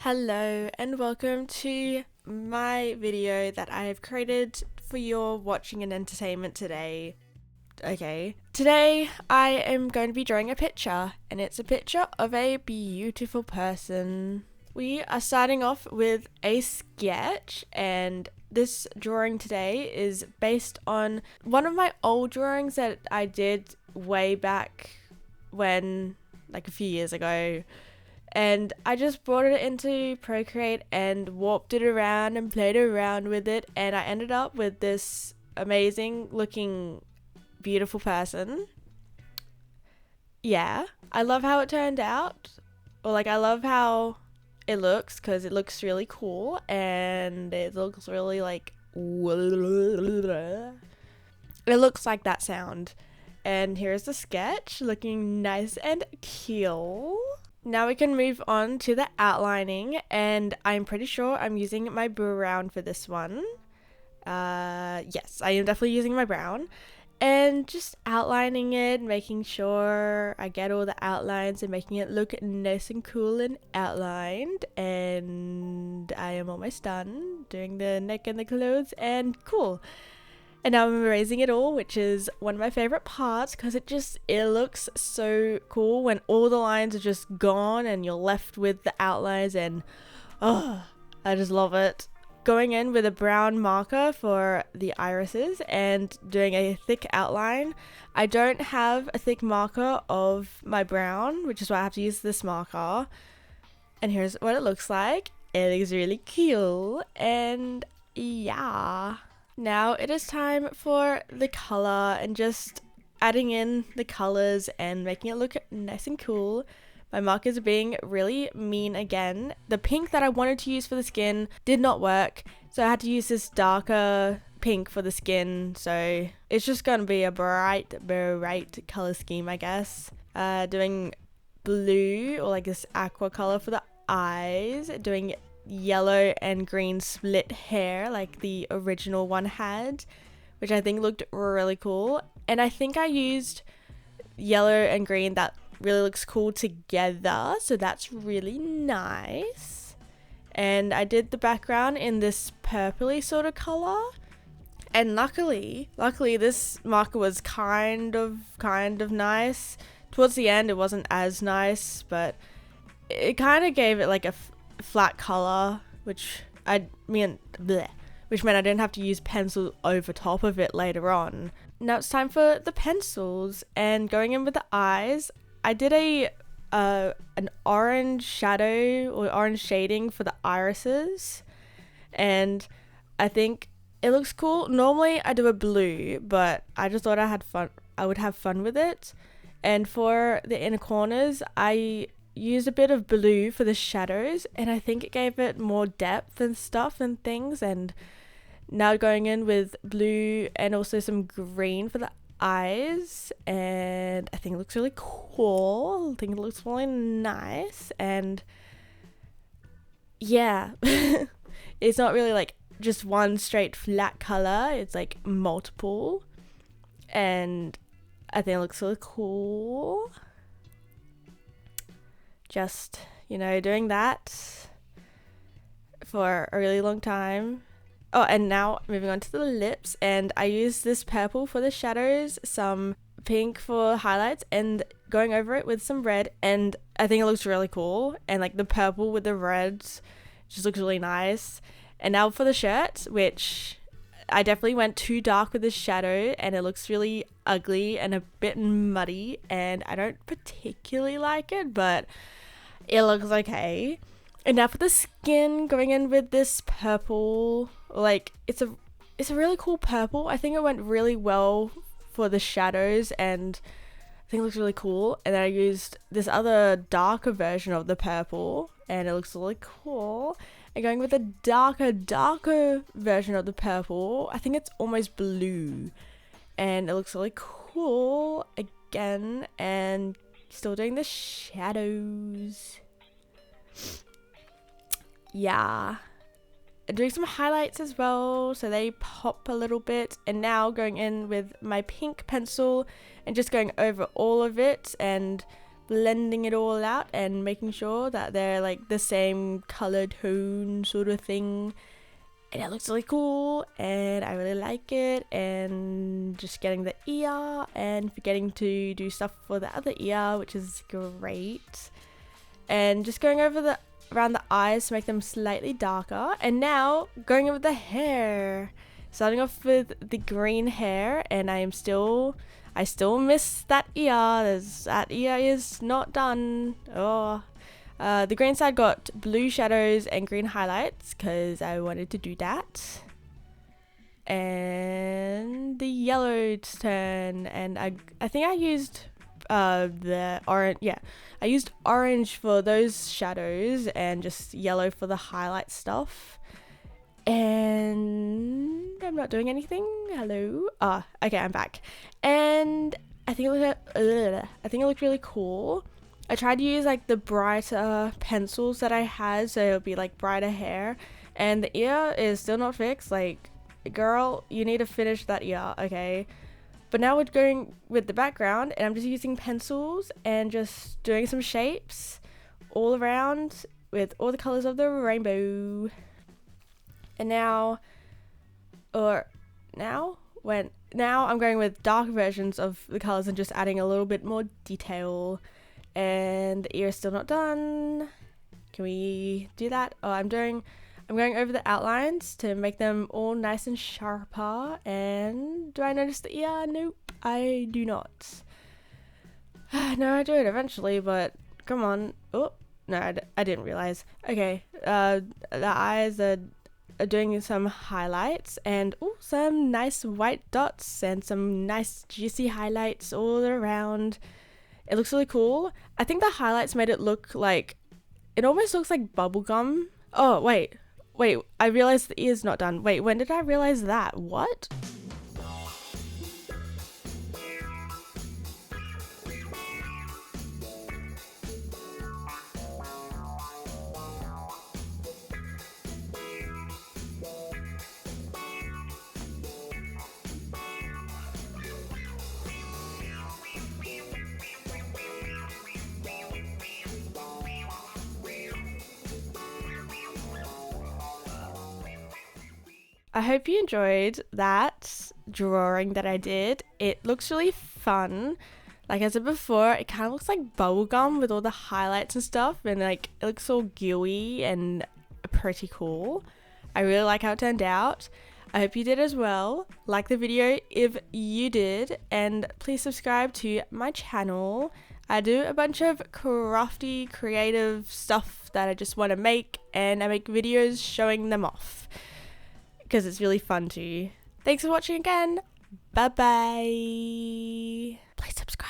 Hello and welcome to my video that I have created for your watching and entertainment today. Okay, today I am going to be drawing a picture, and it's a picture of a beautiful person. We are starting off with a sketch, and this drawing today is based on one of my old drawings that I did way back when, like a few years ago. And I just brought it into Procreate and warped it around and played around with it, and I ended up with this amazing looking beautiful person. Yeah, I love how it turned out. Or like I love how it looks because it looks really cool and it looks really like it looks like that sound. And here's the sketch looking nice and cute. Now we can move on to the outlining, and I'm pretty sure I'm using my brown for this one. Yes, I am definitely using my brown. And just outlining it, making sure I get all the outlines and making it look nice and cool and outlined. And I am almost done doing the neck and the clothes, and cool. And now I'm erasing it all, which is one of my favorite parts because it looks so cool when all the lines are just gone and you're left with the outlines, and oh, I just love it. Going in with a brown marker for the irises and doing a thick outline. I don't have a thick marker of my brown, which is why I have to use this marker. And here's what it looks like. It looks really cool, and yeah. Now it is time for the color and just adding in the colors and making it look nice and cool. My markers are being really mean again. The pink that I wanted to use for the skin did not work, so I had to use this darker pink for the skin. So it's just gonna be a bright color scheme, I guess. Doing blue or like this aqua color for the eyes, doing yellow and green split hair like the original one had, which I think looked really cool. And I think I used yellow and green that really looks cool together, so that's really nice. And I did the background in this purpley sort of color, and luckily this marker was kind of nice. Towards the end it wasn't as nice, but it kind of gave it like a flat color, which meant I didn't have to use pencil over top of it later on. Now it's time for the pencils, and going in with the eyes, I did an orange shadow or orange shading for the irises, and I think it looks cool. Normally I do a blue, but I just thought I would have fun with it. And for the inner corners, I used a bit of blue for the shadows, and I think it gave it more depth and stuff and things. And now going in with blue and also some green for the eyes, and I think it looks really cool. I think it looks really nice, and yeah. It's not really like just one straight flat color, it's like multiple, and I think it looks really cool. Just, doing that for a really long time. Oh, and now moving on to the lips, and I use this purple for the shadows, some pink for highlights, and going over it with some red, and I think it looks really cool. And like the purple with the reds just looks really nice. And now for the shirt, which I definitely went too dark with the shadow, and it looks really ugly and a bit muddy, and I don't particularly like it, but it looks okay. And now for the skin, going in with this purple, like it's a really cool purple. I think it went really well for the shadows, and I think it looks really cool. And then I used this other darker version of the purple, and it looks really cool. And going with a darker version of the purple, I think it's almost blue, and it looks really cool again. And still doing the shadows. Yeah. And doing some highlights as well, so they pop a little bit. And now going in with my pink pencil and just going over all of it and blending it all out and making sure that they're like the same color tone sort of thing. And it looks really cool and I really like it, and just getting the ear and forgetting to do stuff for the other ear, which is great. And just going over around the eyes to make them slightly darker. And now going over the hair. Starting off with the green hair, and I still miss that ear. That ear is not done. Oh. The green side got blue shadows and green highlights because I wanted to do that. And the yellow's turn, and I think I used the orange. Yeah, I used orange for those shadows and just yellow for the highlight stuff. And I'm not doing anything. Hello. Okay, I'm back. And I think it looked really cool. I tried to use like the brighter pencils that I had, so it'll be like brighter hair. And the ear is still not fixed. Like, girl, you need to finish that ear, okay? But now we're going with the background, and I'm just using pencils and just doing some shapes all around with all the colors of the rainbow. And now I'm going with dark versions of the colors and just adding a little bit more detail. And the ear is still not done. Can we do that? I'm going over the outlines to make them all nice and sharper. And do I notice the ear? Nope, I do not. No, I do it eventually, but come on. Oh, no, I didn't realize. Okay, the eyes are doing some highlights and some nice white dots and some nice juicy highlights all around. It looks really cool. I think the highlights made it look like, it almost looks like bubblegum. Oh, wait, I realized the ear's not done. Wait, when did I realize that? What? I hope you enjoyed that drawing that I did. It looks really fun. Like I said before, it kind of looks like bubblegum with all the highlights and stuff, and like it looks all gooey and pretty cool. I really like how it turned out. I hope you did as well. Like the video if you did, and please subscribe to my channel. I do a bunch of crafty, creative stuff that I just want to make, and I make videos showing them off because it's really fun too. Thanks for watching again. Bye bye. Please subscribe.